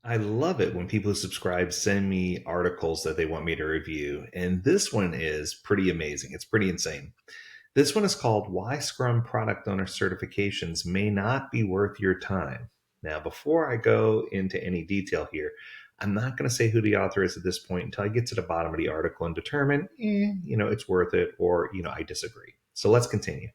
I love it when people who subscribe send me articles that they want me to review. And this one is pretty amazing. It's pretty insane. This one is called Why Scrum Product Owner Certifications May Not Be Worth Your Time. Now, before I go into any detail here, I'm not going to say who the author is at this point until I get to the bottom of the article and determine, it's worth it or, I disagree. So let's continue.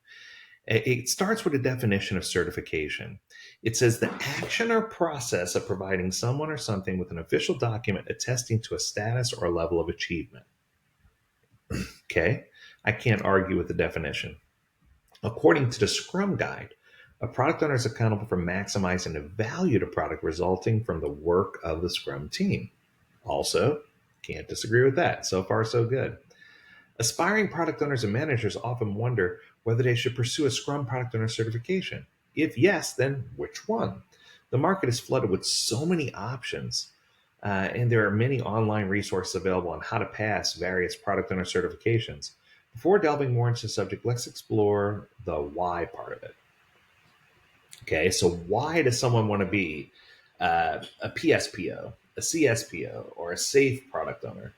It starts with a definition of certification. It says the action or process of providing someone or something with an official document attesting to a status or level of achievement. Okay, I can't argue with the definition. According to the Scrum Guide, a product owner is accountable for maximizing the value of the product resulting from the work of the Scrum team. Also, can't disagree with that. So far, so good. Aspiring product owners and managers often wonder whether they should pursue a Scrum product owner certification. If yes, then which one? The market is flooded with so many options, and there are many online resources available on how to pass various product owner certifications. Before delving more into the subject, let's explore the why part of it. Okay, so why does someone want to be a PSPO, a CSPO, or a safe product owner?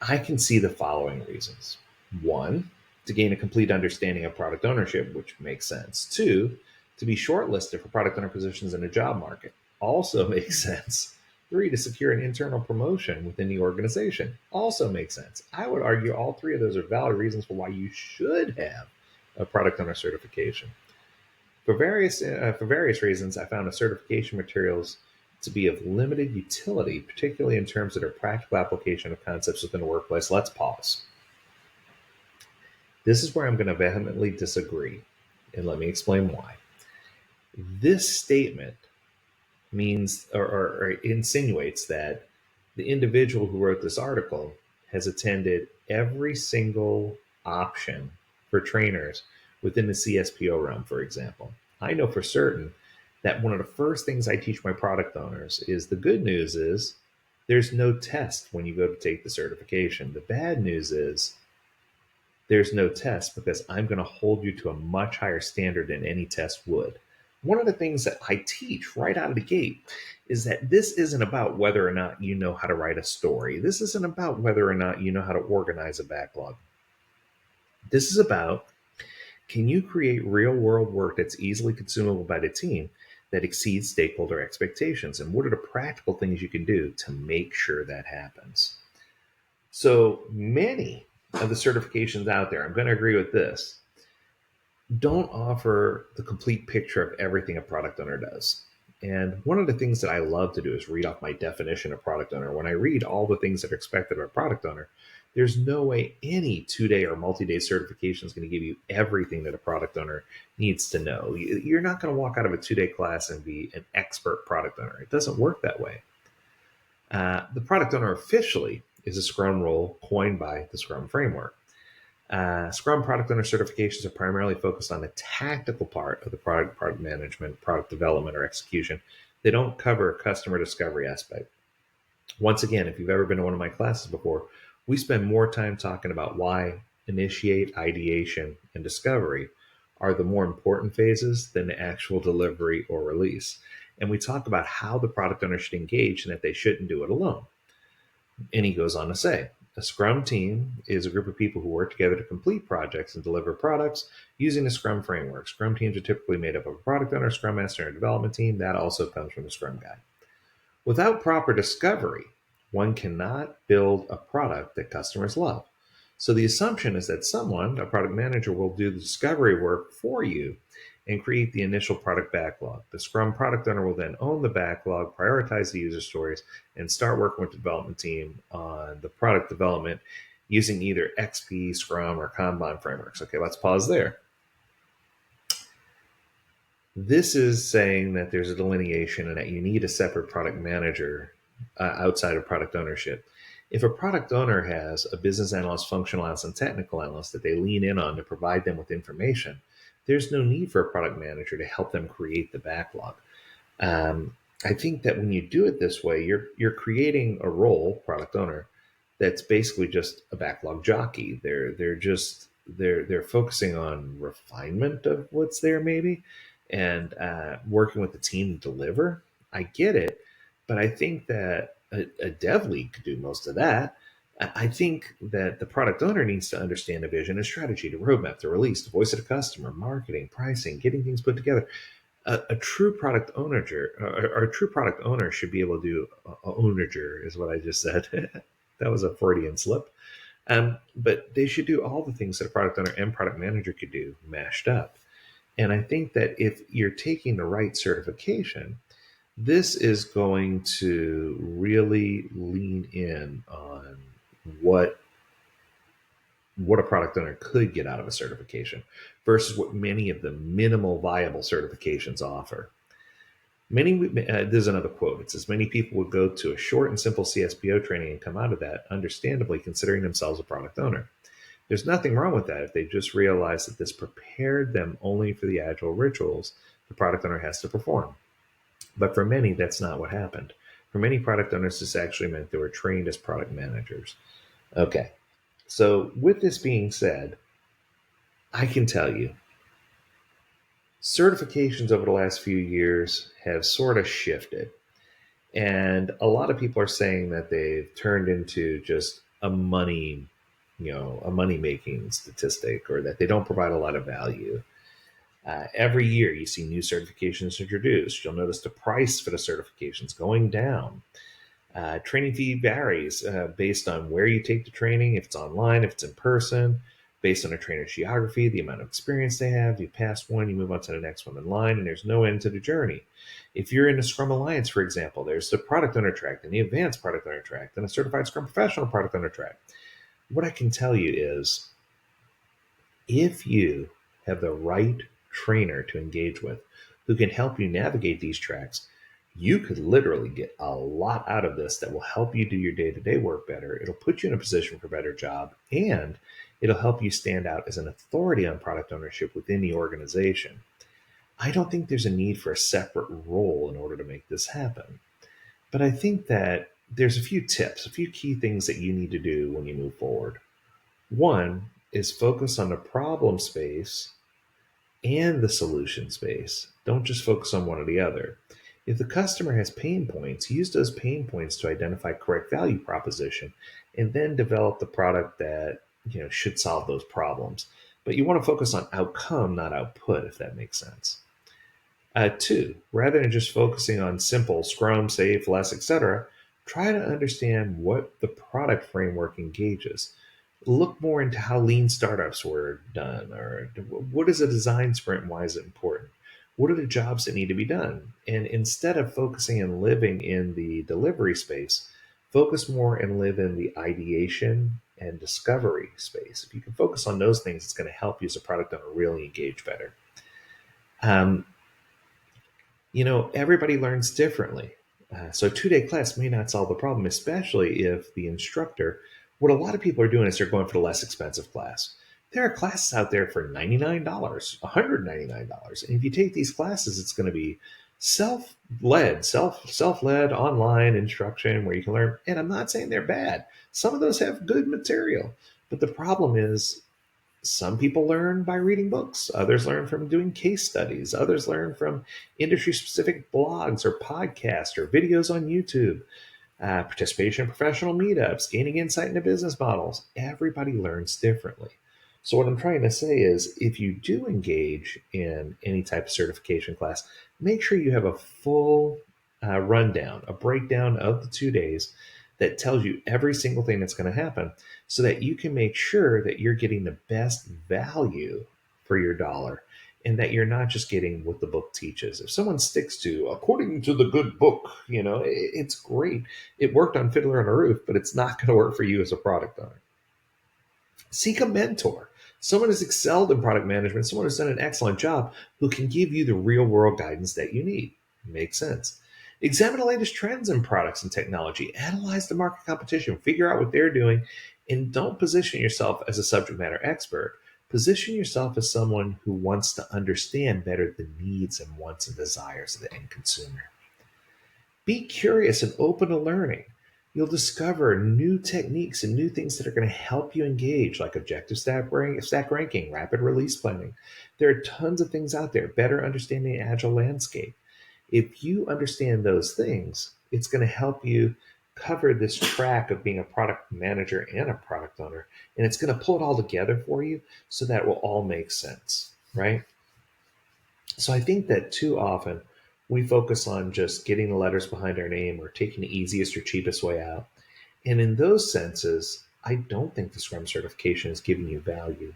I can see the following reasons. One, to gain a complete understanding of product ownership, which makes sense. Two, to be shortlisted for product owner positions in the job market, also makes sense. Three, to secure an internal promotion within the organization, also makes sense. I would argue all three of those are valid reasons for why you should have a product owner certification. For various reasons, I found the certification materials to be of limited utility, particularly in terms of their practical application of concepts within the workplace. Let's pause. This is where I'm going to vehemently disagree, and let me explain why. This statement means or insinuates that the individual who wrote this article has attended every single option for trainers within the CSPO realm, for example. I know for certain that one of the first things I teach my product owners is the good news is there's no test when you go to take the certification. The bad news is there's no test because I'm going to hold you to a much higher standard than any test would. One of the things that I teach right out of the gate is that this isn't about whether or not you know how to write a story. This isn't about whether or not you know how to organize a backlog. This is about, can you create real world work that's easily consumable by the team that exceeds stakeholder expectations? And what are the practical things you can do to make sure that happens? So many of the certifications out there, I'm going to agree with this, don't offer the complete picture of everything a product owner does. And one of the things that I love to do is read off my definition of product owner. When I read all the things that are expected of a product owner, there's no way any 2-day or multi-day certification is going to give you everything that a product owner needs to know. You're not going to walk out of a 2-day class and be an expert product owner. It doesn't work that way. The product owner officially is a Scrum role coined by the Scrum framework. Scrum product owner certifications are primarily focused on the tactical part of the product management, product development, or execution. They don't cover a customer discovery aspect. Once again, if you've ever been to one of my classes before, we spend more time talking about why initiate, ideation, and discovery are the more important phases than the actual delivery or release. And we talk about how the product owner should engage and that they shouldn't do it alone. And he goes on to say, a Scrum team is a group of people who work together to complete projects and deliver products using the Scrum framework. Scrum teams are typically made up of a product owner, Scrum master, and a development team. That also comes from the Scrum Guide. Without proper discovery, one cannot build a product that customers love. So the assumption is that someone, a product manager, will do the discovery work for you and create the initial product backlog. The Scrum product owner will then own the backlog, prioritize the user stories, and start working with the development team on the product development using either XP, Scrum, or Kanban frameworks. Okay, let's pause there. This is saying that there's a delineation and that you need a separate product manager outside of product ownership. If a product owner has a business analyst, functional analyst, and technical analyst that they lean in on to provide them with information, there's no need for a product manager to help them create the backlog. I think that when you do it this way, you're creating a role, product owner, that's basically just a backlog jockey. They're focusing on refinement of what's there maybe, and working with the team to deliver. I get it, But I think that a dev lead could do most of that. I think that the product owner needs to understand the vision and strategy, the roadmap, the release, the voice of the customer, marketing, pricing, getting things put together. A true product owner, or a true product owner, should be able to do ownerger, is what I just said. That was a Freudian slip. But they should do all the things that a product owner and product manager could do mashed up. And I think that if you're taking the right certification, this is going to really lean in on what what a product owner could get out of a certification versus what many of the minimal viable certifications offer. There's another quote. It says, many people would go to a short and simple CSPO training and come out of that, understandably considering themselves a product owner. There's nothing wrong with that if they just realize that this prepared them only for the agile rituals the product owner has to perform. But for many, that's not what happened. For many product owners, this actually meant they were trained as product managers. Okay, so with this being said, I can tell you certifications over the last few years have sort of shifted. And a lot of people are saying that they've turned into just a money making statistic, or that they don't provide a lot of value. Every year you see new certifications introduced. You'll notice the price for the certifications going down. Training fee varies based on where you take the training, if it's online, if it's in person, based on a trainer's geography, the amount of experience they have. You pass one, you move on to the next one in line, and there's no end to the journey. If you're in a Scrum Alliance, for example, there's the product owner track, and the advanced product owner track, and a certified Scrum professional product owner track. What I can tell you is, if you have the right trainer to engage with who can help you navigate these tracks, you could literally get a lot out of this that will help you do your day-to-day work better. It'll put you in a position for a better job, and it'll help you stand out as an authority on product ownership within the organization. I don't think there's a need for a separate role in order to make this happen. But I think that there's a few tips, a few key things that you need to do when you move forward. One is focus on the problem space and the solution space. Don't just focus on one or the other. If the customer has pain points, use those pain points to identify correct value proposition and then develop the product that should solve those problems. But you want to focus on outcome, not output, if that makes sense. Two, rather than just focusing on simple Scrum, safe, less, etc., try to understand what the product framework engages. Look more into how lean startups were done, or what is a design sprint and why is it important? What are the jobs that need to be done? And instead of focusing and living in the delivery space, focus more and live in the ideation and discovery space. If you can focus on those things, it's going to help you as a product owner really engage better. Everybody learns differently. So a 2-day class may not solve the problem, especially if the instructor, what a lot of people are doing is they're going for the less expensive class. There are classes out there for $99, $199. And if you take these classes, it's going to be self-led online instruction where you can learn. And I'm not saying they're bad. Some of those have good material. But the problem is, some people learn by reading books. Others learn from doing case studies. Others learn from industry-specific blogs or podcasts or videos on YouTube. Participation in professional meetups, gaining insight into business models. Everybody learns differently. So what I'm trying to say is, if you do engage in any type of certification class, make sure you have a full rundown, a breakdown of the 2 days that tells you every single thing that's going to happen, so that you can make sure that you're getting the best value for your dollar, and that you're not just getting what the book teaches. If someone sticks to, according to the good book, it's great. It worked on Fiddler on a Roof, but it's not going to work for you as a product owner. Seek a mentor, someone who's excelled in product management, someone who's done an excellent job, who can give you the real world guidance that you need. Makes sense. Examine the latest trends in products and technology. Analyze the market competition. Figure out what they're doing. And don't position yourself as a subject matter expert. Position yourself as someone who wants to understand better the needs and wants and desires of the end consumer. Be curious and open to learning. You'll discover new techniques and new things that are going to help you engage, like objective stack ranking, rapid release planning. There are tons of things out there. Better understanding the agile landscape. If you understand those things, It's going to help you cover this track of being a product manager and a product owner. And it's going to pull it all together for you so that it will all make sense, right? So I think that too often we focus on just getting the letters behind our name or taking the easiest or cheapest way out. And in those senses, I don't think the Scrum certification is giving you value.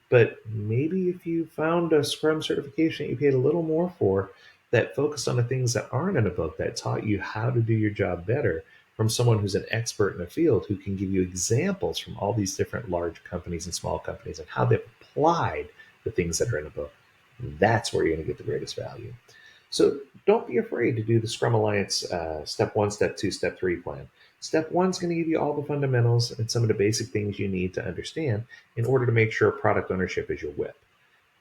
But maybe if you found a Scrum certification that you paid a little more for that focused on the things that aren't in a book that taught you how to do your job better from someone who's an expert in a field who can give you examples from all these different large companies and small companies and how they've applied the things that are in a book, that's where you're going to get the greatest value. So don't be afraid to do the Scrum Alliance step one, step two, step three plan. Step one is going to give you all the fundamentals and some of the basic things you need to understand in order to make sure product ownership is your whip.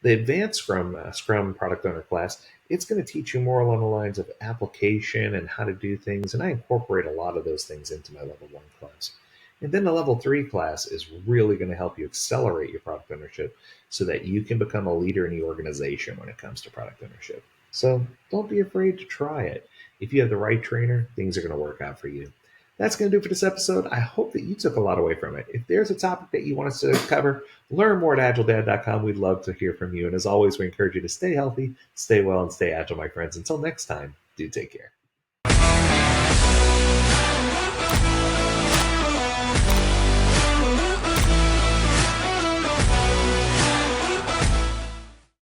The advanced Scrum product owner class, it's going to teach you more along the lines of application and how to do things. And I incorporate a lot of those things into my level one class. And then the level three class is really going to help you accelerate your product ownership so that you can become a leader in the organization when it comes to product ownership. So don't be afraid to try it. If you have the right trainer, things are going to work out for you. That's going to do it for this episode. I hope that you took a lot away from it. If there's a topic that you want us to cover, learn more at agiledad.com. We'd love to hear from you. And as always, we encourage you to stay healthy, stay well, and stay agile, my friends. Until next time, do take care.